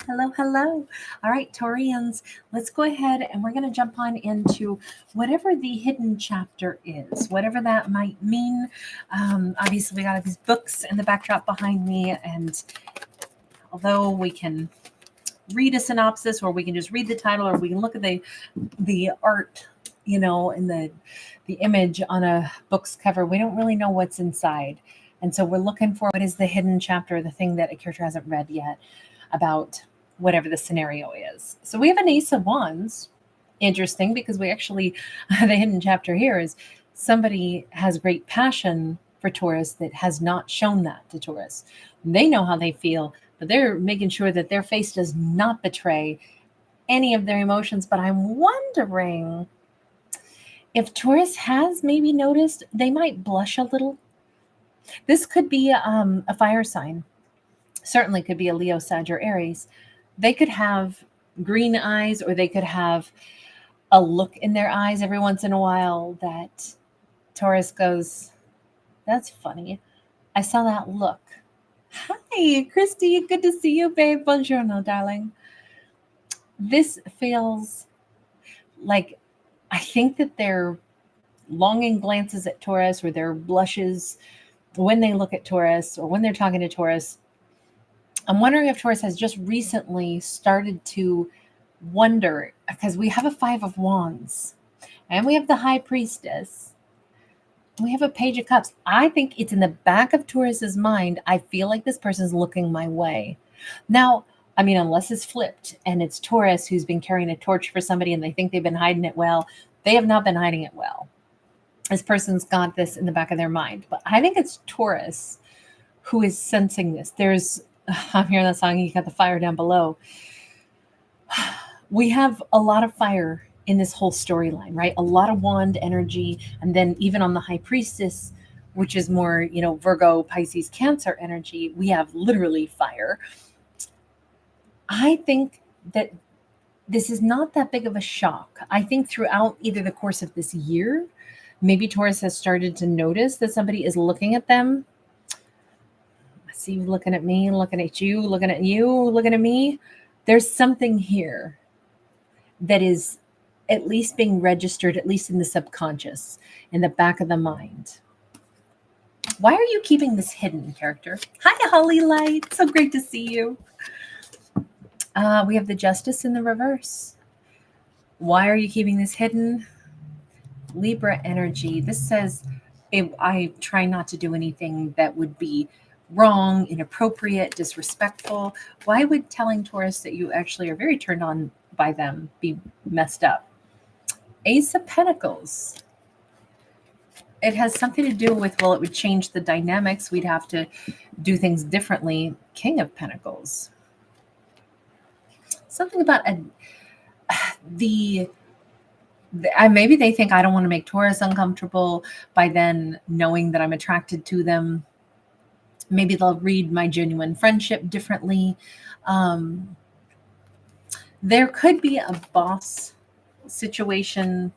hello, hello. All right, Taurians, let's go ahead and we're going to jump on into whatever the hidden chapter is, whatever that might mean. Obviously, we got these books in the backdrop behind me, and although we can read a synopsis, or we can just read the title, or we can look at the art, and the image on a book's cover, we don't really know what's inside. And so we're looking for what is the hidden chapter, the thing that a character hasn't read yet about whatever the scenario is. So we have an Ace of Wands. Interesting, because we actually, the hidden chapter here is somebody has great passion for Taurus that has not shown that to Taurus. They know how they feel, but they're making sure that their face does not betray any of their emotions. But I'm wondering if Taurus has maybe noticed, they might blush a little. This could be a fire sign. Certainly could be a Leo, Sag, or Aries. They could have green eyes, or they could have a look in their eyes every once in a while that Taurus goes, that's funny. I saw that look. Hi, Christy. Good to see you, babe. Buongiorno, darling. This feels like, I think that their longing glances at Taurus, or their blushes when they look at Taurus, or when they're talking to Taurus, I'm wondering if Taurus has just recently started to wonder, because we have a Five of Wands, and we have the High Priestess, we have a Page of Cups. I think it's in the back of Taurus's mind. I feel like this person's looking my way. Now, I mean, unless it's flipped and it's Taurus who's been carrying a torch for somebody and they think they've been hiding it well, they have not been hiding it well. This person's got this in the back of their mind. But I think it's Taurus who is sensing this. I'm hearing that song, You Got the Fire Down Below. We have a lot of fire in this whole storyline, right? A lot of wand energy. And then even on the High Priestess, which is more, Virgo, Pisces, Cancer energy, we have literally fire. I think that this is not that big of a shock. I think throughout either the course of this year, maybe Taurus has started to notice that somebody is looking at them. I see you looking at me, looking at you, looking at you, looking at me. There's something here that is at least being registered, at least in the subconscious, in the back of the mind. Why are you keeping this hidden, character? Hi, Holly Light. So great to see you. We have the Justice in the reverse. Why are you keeping this hidden? Libra energy. This says, I try not to do anything that would be wrong, inappropriate, disrespectful. Why would telling Taurus that you actually are very turned on by them be messed up? Ace of Pentacles. It has something to do with, well, it would change the dynamics. We'd have to do things differently. King of Pentacles. Something about maybe they think I don't want to make Taurus uncomfortable by then knowing that I'm attracted to them. Maybe they'll read my genuine friendship differently. There could be a boss situation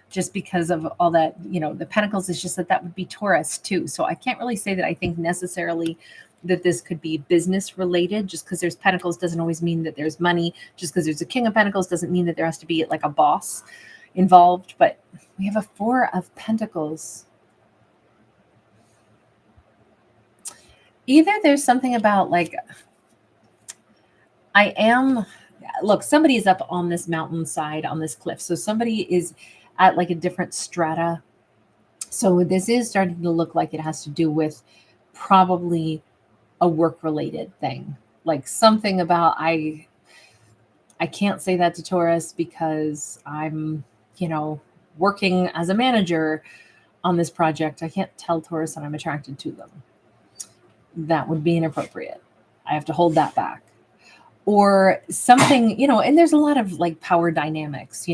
just because of all that, the Pentacles is just that would be Taurus too. So I can't really say that I think necessarily that this could be business related. Just because there's Pentacles doesn't always mean that there's money. Just because there's a King of Pentacles doesn't mean that there has to be like a boss involved. But we have a Four of Pentacles. Either there's something about somebody is up on this mountainside, on this cliff. So somebody is at like a different strata. So this is starting to look like it has to do with probably a work-related thing. Like something about, I can't say that to Taurus because I'm, working as a manager on this project. I can't tell Taurus that I'm attracted to them. That would be inappropriate. I have to hold that back. Or something, and there's a lot of like power dynamics,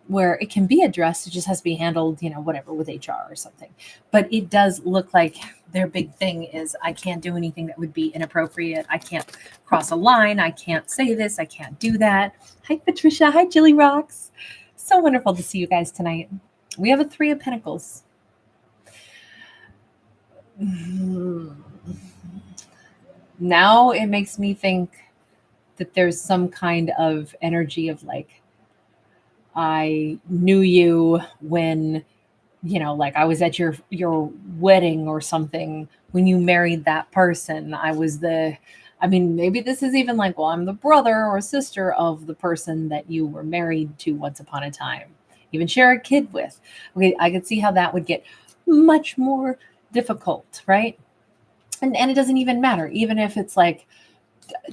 where it can be addressed. It just has to be handled, whatever, with HR or something. But it does look like their big thing is, I can't do anything that would be inappropriate. I can't cross a line. I can't say this. I can't do that. Hi, Patricia. Hi, Jilly Rocks. So wonderful to see you guys tonight. We have a Three of Pentacles. Now it makes me think that there's some kind of energy of like, I knew you when, like I was at your wedding or something when you married that person. I mean, maybe this is even like, well, I'm the brother or sister of the person that you were married to once upon a time, even share a kid with. Okay, I could see how that would get much more difficult, right? And it doesn't even matter, even if it's like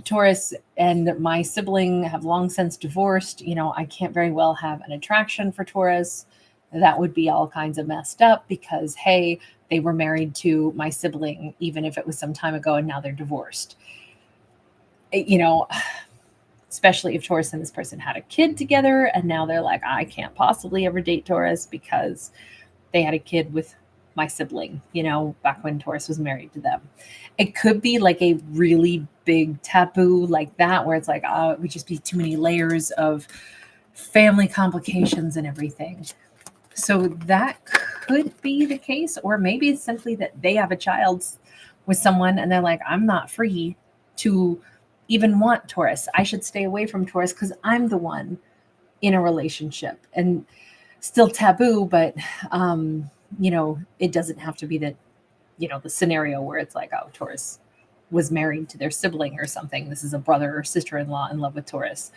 Taurus and my sibling have long since divorced. I can't very well have an attraction for Taurus. That would be all kinds of messed up because, hey, they were married to my sibling, even if it was some time ago and now they're divorced. You know, especially if Taurus and this person had a kid together and now they're like, I can't possibly ever date Taurus because they had a kid with my sibling, back when Taurus was married to them. It could be like a really big taboo like that, where it's like, it would just be too many layers of family complications and everything. So that could be the case, or maybe it's simply that they have a child with someone and they're like, I'm not free to even want Taurus. I should stay away from Taurus because I'm the one in a relationship. And still taboo, but it doesn't have to be that, the scenario where it's like, oh, Taurus was married to their sibling or something. This is a brother or sister-in-law in love with Taurus.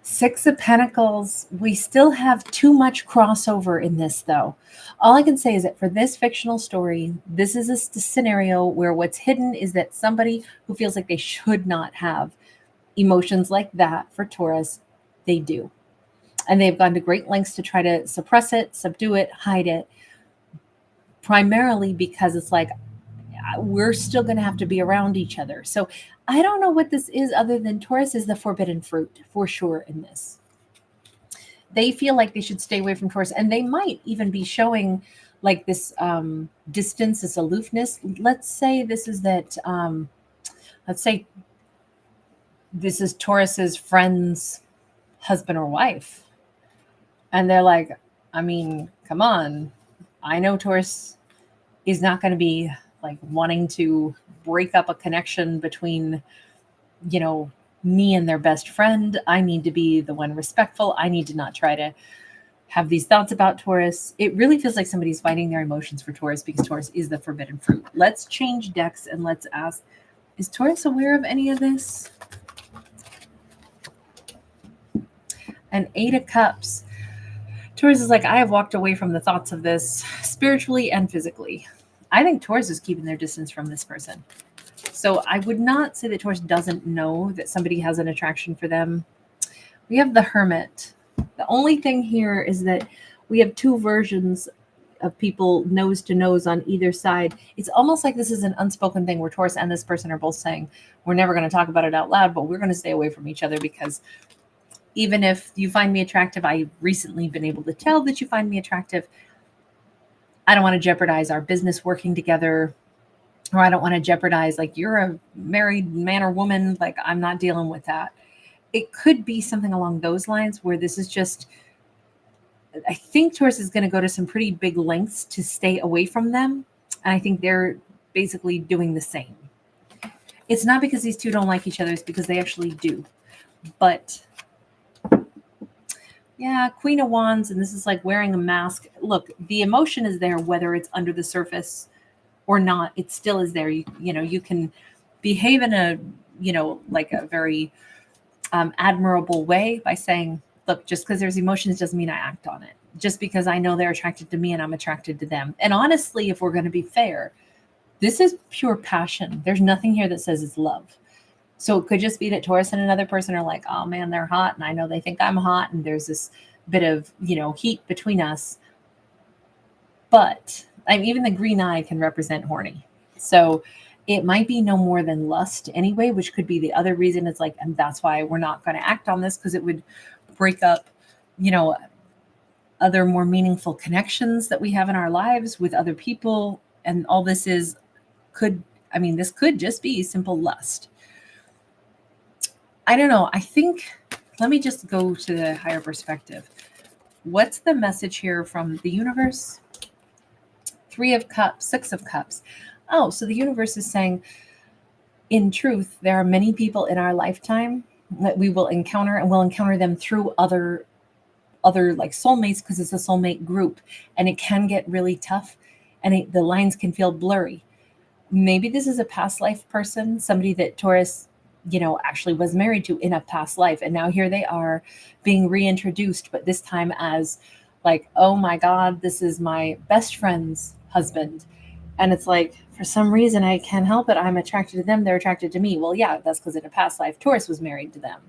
Six of Pentacles, we still have too much crossover in this, though. All I can say is that for this fictional story, this is a scenario where what's hidden is that somebody who feels like they should not have emotions like that for Taurus, they do. And they've gone to great lengths to try to suppress it, subdue it, hide it, primarily because it's like, we're still going to have to be around each other. So I don't know what this is other than Taurus is the forbidden fruit for sure in this. They feel like they should stay away from Taurus, and they might even be showing like this distance, this aloofness. Let's say this is that, let's say this is Taurus's friend's husband or wife. And they're like, I mean, come on. I know Taurus is not going to be like wanting to break up a connection between, me and their best friend. I need to be the one respectful. I need to not try to have these thoughts about Taurus. It really feels like somebody's fighting their emotions for Taurus because Taurus is the forbidden fruit. Let's change decks and let's ask, is Taurus aware of any of this? An 8 of Cups. Taurus is like, I have walked away from the thoughts of this spiritually and physically. I think Taurus is keeping their distance from this person. So I would not say that Taurus doesn't know that somebody has an attraction for them. We have the Hermit. The only thing here is that we have two versions of people nose to nose on either side. It's almost like this is an unspoken thing where Taurus and this person are both saying, we're never going to talk about it out loud, but we're going to stay away from each other because even if you find me attractive, I've recently been able to tell that you find me attractive. I don't want to jeopardize our business working together, or I don't want to jeopardize, like, you're a married man or woman. Like, I'm not dealing with that. It could be something along those lines where this is just, I think Taurus is going to go to some pretty big lengths to stay away from them. And I think they're basically doing the same. It's not because these two don't like each other, it's because they actually do. But yeah, Queen of Wands, and this is like wearing a mask. Look, the emotion is there, whether it's under the surface or not. It still is there. You can behave in a, like a very admirable way by saying, look, just because there's emotions doesn't mean I act on it. Just because I know they're attracted to me and I'm attracted to them. And honestly, if we're going to be fair, this is pure passion. There's nothing here that says it's love. So it could just be that Taurus and another person are like, oh man, they're hot. And I know they think I'm hot. And there's this bit of, heat between us. But even the green eye can represent horny. So it might be no more than lust anyway, which could be the other reason. It's like, and that's why we're not going to act on this, because it would break up, other more meaningful connections that we have in our lives with other people. And all this this could just be simple lust. I don't know. I think, let me just go to the higher perspective. What's the message here from the universe? 3 of Cups, 6 of Cups. Oh, so the universe is saying, in truth, there are many people in our lifetime that we will encounter, and we'll encounter them through other like soulmates, because it's a soulmate group, and it can get really tough, and the lines can feel blurry. Maybe this is a past life person, somebody that Taurus, actually was married to in a past life, and now here they are being reintroduced, but this time as like, oh my god, this is my best friend's husband. And it's like, for some reason, I can't help it, I'm attracted to them, they're attracted to me. Well, yeah, that's because in a past life Taurus was married to them,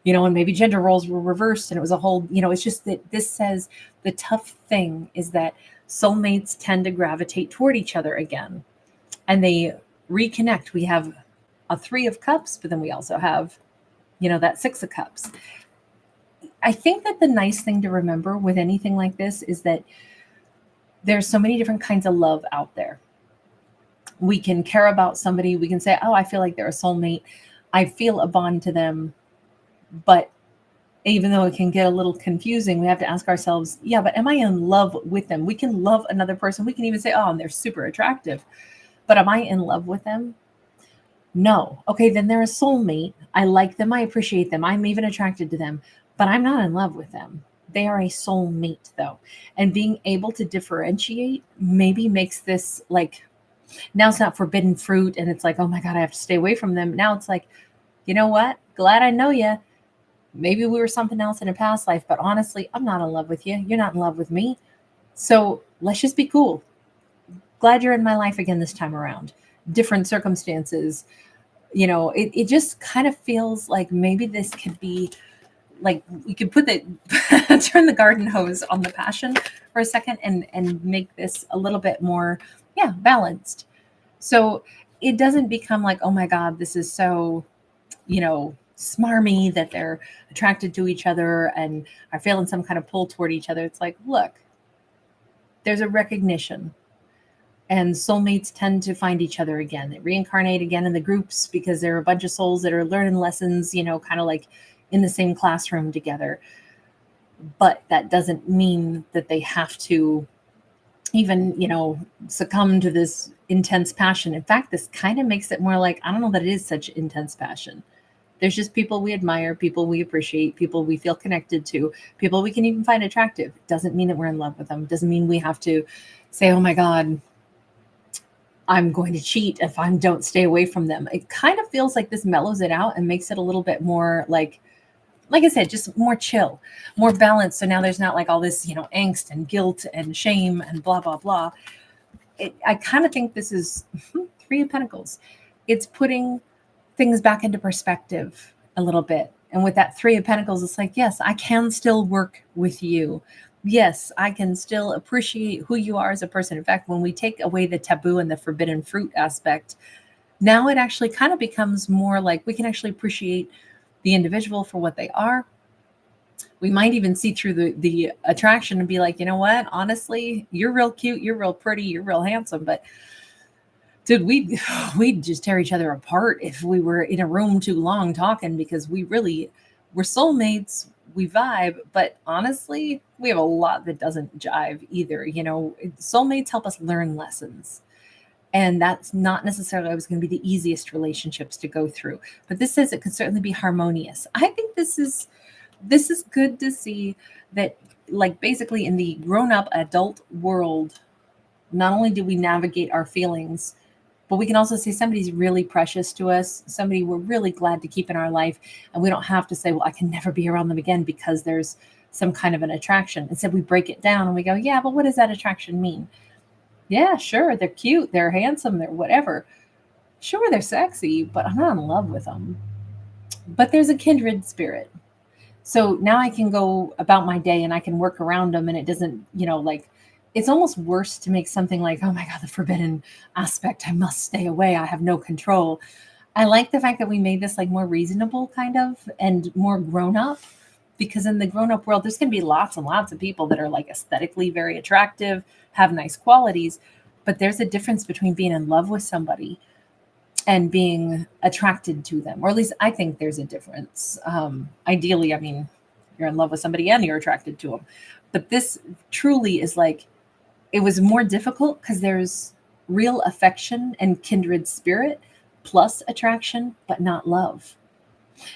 and maybe gender roles were reversed, and it was a whole, it's just that this says the tough thing is that soulmates tend to gravitate toward each other again, and they reconnect. We have a 3 of Cups, but then we also have, that 6 of Cups. I think that the nice thing to remember with anything like this is that there's so many different kinds of love out there. We can care about somebody. We can say, oh, I feel like they're a soulmate. I feel a bond to them. But even though it can get a little confusing, we have to ask ourselves, yeah, but am I in love with them? We can love another person. We can even say, oh, and they're super attractive. But am I in love with them? No. Okay, then they're a soulmate. I like them. I appreciate them. I'm even attracted to them. But I'm not in love with them. They are a soulmate, though. And being able to differentiate maybe makes this like, now it's not forbidden fruit and it's like, oh my God, I have to stay away from them. Now it's like, you know what? Glad I know you. Maybe we were something else in a past life, but honestly, I'm not in love with you. You're not in love with me. So let's just be cool. Glad you're in my life again this time around. Different circumstances. It just kind of feels like maybe this could be like, we could put turn the garden hose on the passion for a second and make this a little bit more, balanced. So it doesn't become like, oh my God, this is so, smarmy that they're attracted to each other and are feeling some kind of pull toward each other. It's like, look, there's a recognition, and soulmates tend to find each other again. They reincarnate again in the groups because they're a bunch of souls that are learning lessons, kind of like in the same classroom together. But that doesn't mean that they have to even, succumb to this intense passion. In fact, this kind of makes it more like, I don't know that it is such intense passion. There's just people we admire, people we appreciate, people we feel connected to, people we can even find attractive. Doesn't mean that we're in love with them. Doesn't mean we have to say, oh my God, I'm going to cheat if I don't stay away from them. It kind of feels like this mellows it out and makes it a little bit more like I said, just more chill, more balanced. So now there's not like all this, angst and guilt and shame and blah, blah, blah. I kind of think this is 3 of Pentacles. It's putting things back into perspective a little bit. And with that 3 of Pentacles, it's like, yes, I can still work with you. Yes, I can still appreciate who you are as a person. In fact, when we take away the taboo and the forbidden fruit aspect, now it actually kind of becomes more like we can actually appreciate the individual for what they are. We might even see through the attraction and be like, you know what? Honestly, you're real cute. You're real pretty. You're real handsome. But dude, we'd just tear each other apart if we were in a room too long talking, because we're soulmates. We vibe, but honestly, we have a lot that doesn't jive either. Soulmates help us learn lessons. And that's not necessarily always going to be the easiest relationships to go through. But this says it could certainly be harmonious. I think this is good to see that, like, basically in the grown-up adult world, not only do we navigate our feelings, but we can also say somebody's really precious to us, somebody we're really glad to keep in our life, and we don't have to say, well, I can never be around them again because there's some kind of an attraction. Instead, we break it down and we go, yeah, but what does that attraction mean? Yeah, sure, they're cute, they're handsome, they're whatever. Sure, they're sexy, but I'm not in love with them. But there's a kindred spirit. So now I can go about my day and I can work around them, and it doesn't, like, it's almost worse to make something like, oh my God, the forbidden aspect, I must stay away, I have no control. I like the fact that we made this like more reasonable kind of and more grown up, because in the grown up world, there's going to be lots and lots of people that are like aesthetically very attractive, have nice qualities, but there's a difference between being in love with somebody and being attracted to them, or at least I think there's a difference. Ideally, I mean, you're in love with somebody and you're attracted to them, but this truly is like, it was more difficult because there's real affection and kindred spirit, plus attraction, but not love.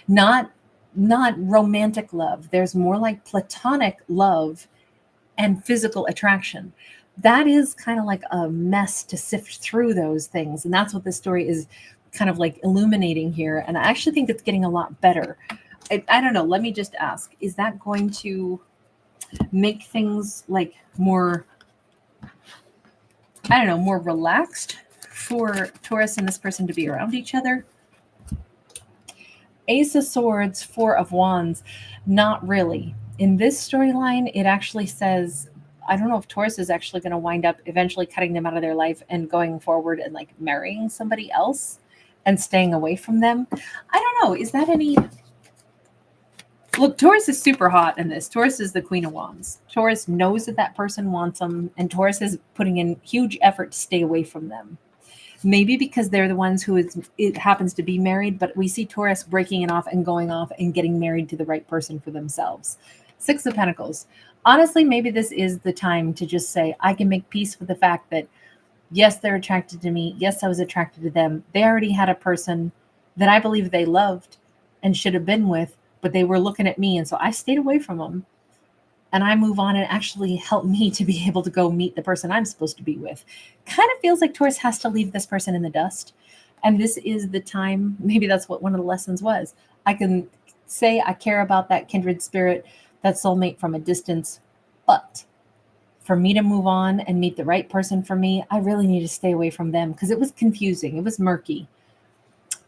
Not romantic love. There's more like platonic love and physical attraction. That is kind of like a mess to sift through those things. And that's what this story is kind of like illuminating here. And I actually think it's getting a lot better. I don't know. Let me just ask, is that going to make things like more, I don't know, more relaxed for Taurus and this person to be around each other? Ace of Swords, Four of Wands, not really. In this storyline, it actually says, I don't know if Taurus is actually going to wind up eventually cutting them out of their life and going forward and like marrying somebody else and staying away from them. I don't know. Is that any... Look, Taurus is super hot in this. Taurus is the Queen of Wands. Taurus knows that that person wants them, and Taurus is putting in huge effort to stay away from them. Maybe because they're the ones who it happens to be married, but we see Taurus breaking it off and going off and getting married to the right person for themselves. Six of Pentacles. Honestly, maybe this is the time to just say, I can make peace with the fact that, yes, they're attracted to me. Yes, I was attracted to them. They already had a person that I believe they loved and should have been with, but they were looking at me. And so I stayed away from them. And I move on and actually help me to be able to go meet the person I'm supposed to be with. Kind of feels like Taurus has to leave this person in the dust. And this is the time, maybe that's what one of the lessons was. I can say I care about that kindred spirit, that soulmate from a distance, but for me to move on and meet the right person for me, I really need to stay away from them because it was confusing. It was murky.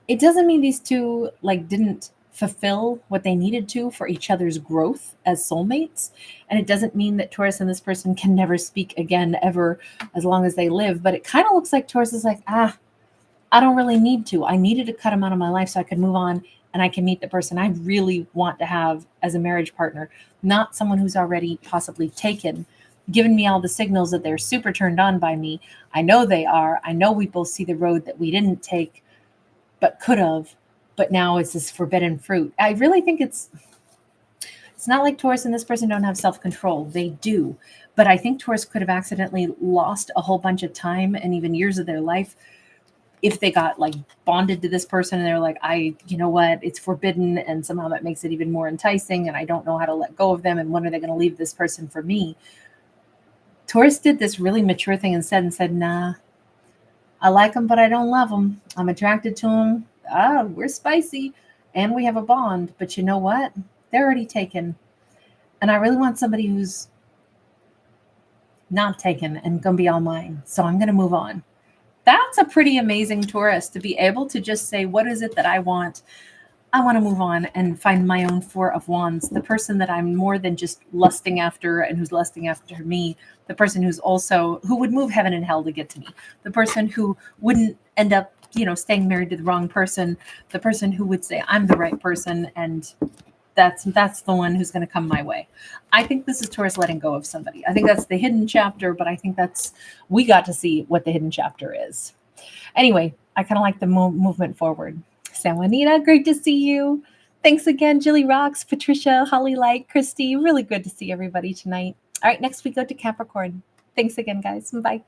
It doesn't mean these two like didn't fulfill what they needed to for each other's growth as soulmates. And it doesn't mean that Taurus and this person can never speak again ever as long as they live. But it kind of looks like Taurus is like, I don't really need to. I needed to cut him out of my life so I could move on and I can meet the person I really want to have as a marriage partner, not someone who's already possibly taken, given me all the signals that they're super turned on by me. I know they are. I know we both see the road that we didn't take, but could have. But now it's this forbidden fruit. I really think it's not like Taurus and this person don't have self-control. They do. But I think Taurus could have accidentally lost a whole bunch of time and even years of their life if they got like bonded to this person and they're like, you know what, it's forbidden. And somehow that makes it even more enticing. And I don't know how to let go of them. And when are they going to leave this person for me? Taurus did this really mature thing and said, nah, I like them, but I don't love them. I'm attracted to them. We're spicy and we have a bond, but you know what? They're already taken. And I really want somebody who's not taken and going to be all mine. So I'm going to move on. That's a pretty amazing Taurus to be able to just say, what is it that I want? I want to move on and find my own Four of Wands, the person that I'm more than just lusting after and who's lusting after me, the person who would move heaven and hell to get to me, the person who wouldn't end up, staying married to the wrong person, the person who would say, I'm the right person. And that's the one who's going to come my way. I think this is Taurus letting go of somebody. I think that's the hidden chapter, but I think we got to see what the hidden chapter is. Anyway, I kind of like the movement forward. San Juanita, great to see you. Thanks again, Jilly Rocks, Patricia, Holly Light, Christy. Really good to see everybody tonight. All right, next we go to Capricorn. Thanks again, guys. Bye.